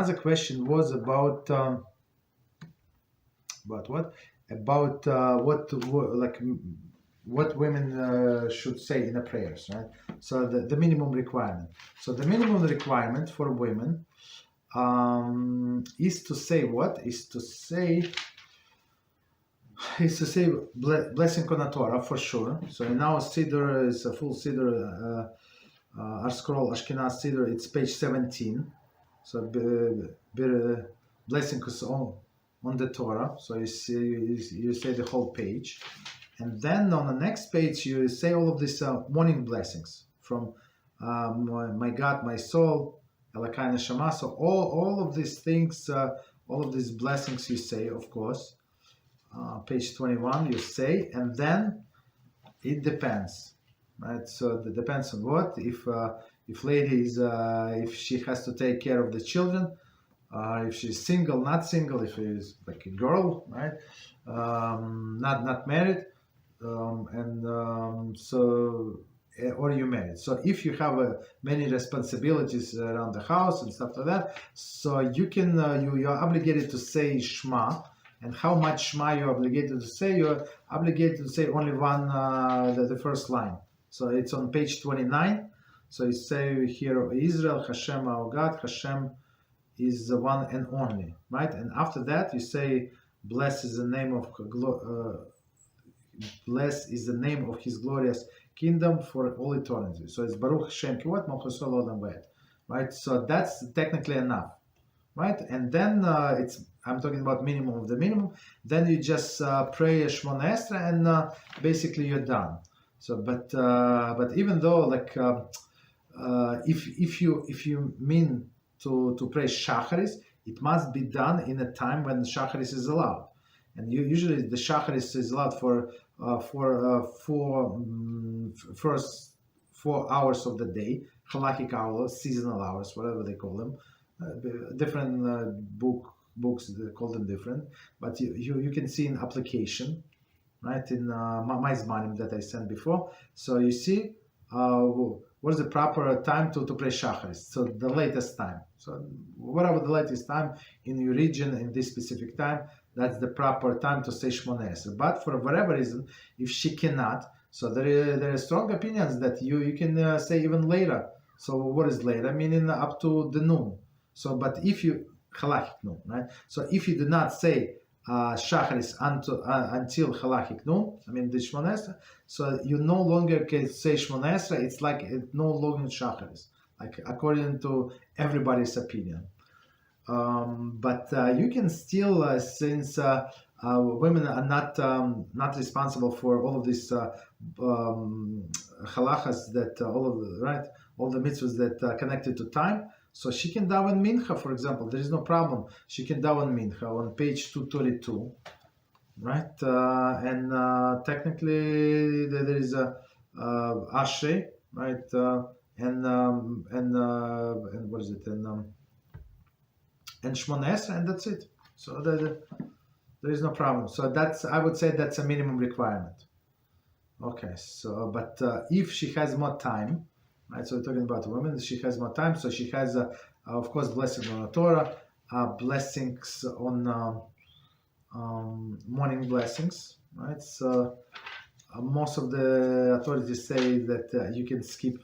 another question was about what? About what women should say in the prayers, right? So the minimum requirement. So the minimum requirement for women is to say what? Is to say blessing on the Torah for sure. So in our Siddur is a full Siddur, our scroll Ashkenaz Siddur. It's page 17. So blessing is on the Torah. So you say the whole page. And then on the next page, you say all of these morning blessings from my God, my soul, Elokai Neshama. So all of these things, all of these blessings you say, of course. Page 21, you say, and then it depends, right? So it depends on what. If lady is, if she has to take care of the children, if she's single, not single, if she's like a girl, right? Not married. So or you married. So if you have many responsibilities around the house and stuff like that, so you can you're obligated to say Shema. And how much Shema you're obligated to say? You're obligated to say only one, the first line. So it's on page 29. So you say here, Israel, HaShem, our God, HaShem is the one and only, right? And after that, you say, blessed is the name of His glorious kingdom for all eternity. So it's Baruch Hashem Kivat Malchus Olam Vaed, right? So that's technically enough, right? And then I'm talking about minimum of the minimum. Then you just pray a Shmona Esrei and basically you're done. So, but even though like if you mean to pray Shacharis, it must be done in a time when Shacharis is allowed. And usually the Shacharis is allowed for first 4 hours of the day, halachic hours, seasonal hours, whatever they call them. Different books they call them different, but you can see in application, right, in my Zmanim that I sent before. So you see what is the proper time to pray Shacharis. So the latest time. So whatever the latest time in your region in this specific time, that's the proper time to say Shmona Esrei. But for whatever reason, if she cannot, so there are strong opinions that you can say even later. So what is later? Meaning up to the noon. So, but if you halachic noon, right? So if you do not say Shacharis until halachic noon, I mean the Shmona Esrei, so you no longer can say Shmona Esrei. It's like it no longer Shacharis, like according to everybody's opinion. But you can still, since women are not responsible for all of these halachas that all the mitzvahs that are connected to time. So she can daven mincha, for example. There is no problem. She can daven mincha on page 232, right? And technically there is a ashrei, right? And what is it? And Shmona Esrei, and that's it. So there is no problem. So I would say that's a minimum requirement. Okay. So, but if she has more time. Right, so we're talking about women. She has more time, so she has, of course, blessings on the Torah, blessings on morning blessings. Right, so most of the authorities say that you can skip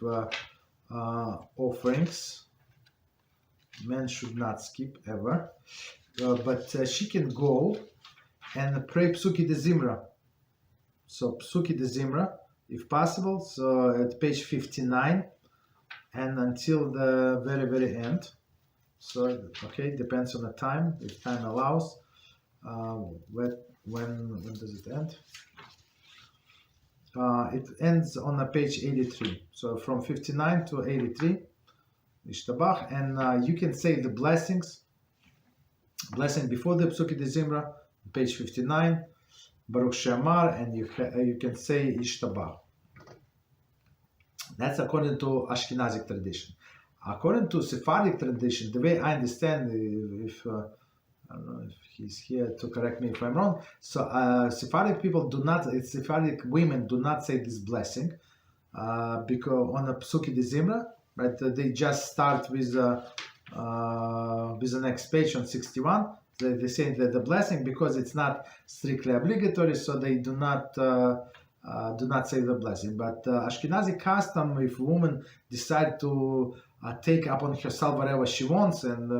offerings. Men should not skip ever, but she can go and pray Psuki de Zimra. So Psuki de Zimra, if possible. So at page 59. And until the very, very end. So, okay, depends on the time, if time allows. When does it end? It ends on page 83. So from 59 to 83, Ishtabach. And you can say the blessings. Blessing before the Psuki de Zimra, page 59, Baruch She'amar, and you can say Ishtabach. That's according to Ashkenazic tradition. According to Sephardic tradition, the way I understand, if I don't know if he's here to correct me if I'm wrong. So Sephardic people Sephardic women do not say this blessing because on a Psuki de Zimra, right? They just start with with the next page on 61. They say that the blessing, because it's not strictly obligatory, so they do not say the blessing. But Ashkenazi custom, if a woman decide to take upon herself whatever she wants, and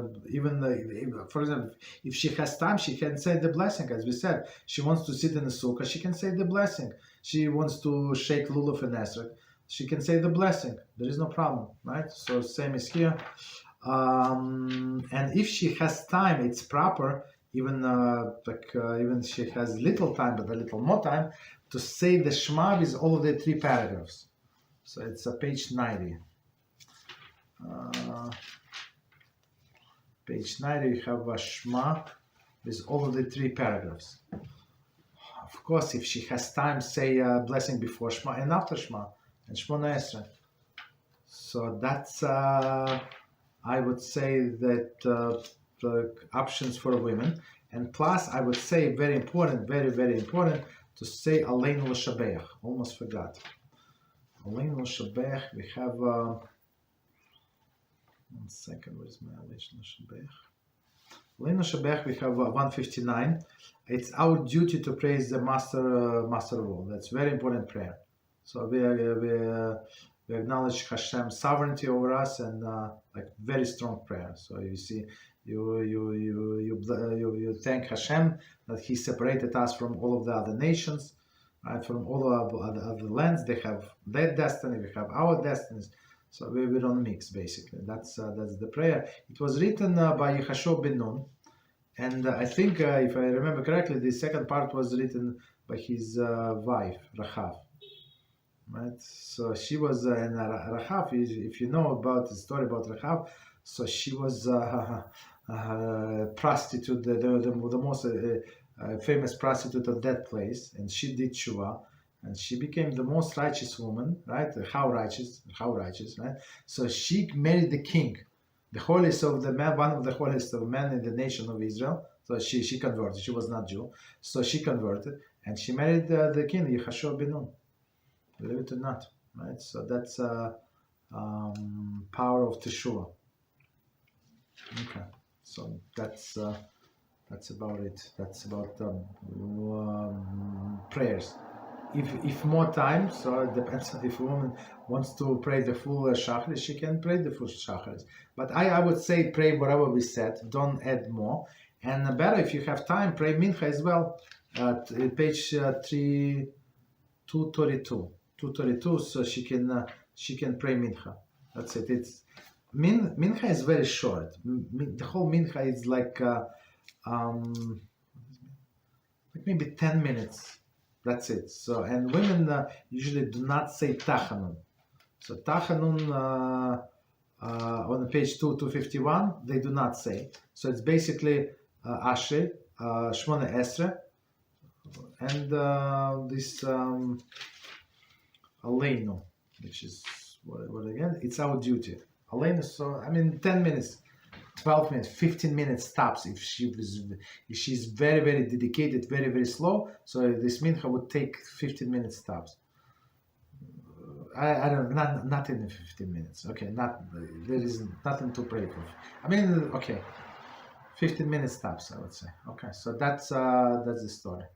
for example, if she has time, she can say the blessing. As we said, she wants to sit in the sukkah, she can say the blessing. She wants to shake lulav and esrog, she can say the blessing. There is no problem, right? So same is here. And if she has time, it's proper, even even she has little time, but a little more time, to say the Shema with all of the 3 paragraphs. So it's page 90. Page 90, you have a Shema with all of the 3 paragraphs. Of course, if she has time, say blessing before Shema and after Shema, and Shmona Esrei. So that's, I would say that the options for women. And plus, I would say very important, very, very important, to say Aleinu L'Shabeach. Almost forgot. Aleinu L'Shabeach, we have, 1 second, where's my Aleinu L'Shabeach? Aleinu L'Shabeach, we have 159. It's our duty to praise the master rule. That's very important prayer. So we acknowledge HaShem's sovereignty over us, and like very strong prayer. So you see, you thank HaShem that He separated us from all of the other nations, right? From all of the other lands. They have their destiny, we have our destinies. So we don't mix, basically. That's the prayer. It was written by Yehoshua ben Nun, and I think, if I remember correctly, the second part was written by his wife, Rachav. Right, so she was in Rachav. If you know about the story about Rachav, so she was a prostitute, the most famous prostitute of that place, and she did tshuva, and she became the most righteous woman, right? How righteous, right? So she married the king, the holiest of the men, one of the holiest of men in the nation of Israel. So she converted. She was not Jew, so she converted, and she married the king, Yehoshua ben Nun. Believe it or not, right? So that's power of Teshuvah. Okay, so that's about it. That's about prayers. If more time, so it depends. If a woman wants to pray the full shacharis, she can pray the full shacharis. But I would say pray whatever we said. Don't add more. And better if you have time, pray mincha as well. Page 232. 232, so she can pray mincha. That's it. It's mincha is very short. The whole mincha is like maybe 10 minutes. That's it. So, and women usually do not say tachanun. So tachanun on page 251 they do not say. So it's basically Ashrei, Shmona Esrei, and this Aleinu, which is what again? It's our duty. Aleinu. So 10 minutes, 12 minutes, 15 minutes tops. If she's very, very dedicated, very, very slow, so this mincha would take 15 minutes tops. I don't know, not in 15 minutes. Okay, there is nothing to pray for. Okay, 15 minutes tops, I would say. Okay, so that's the story.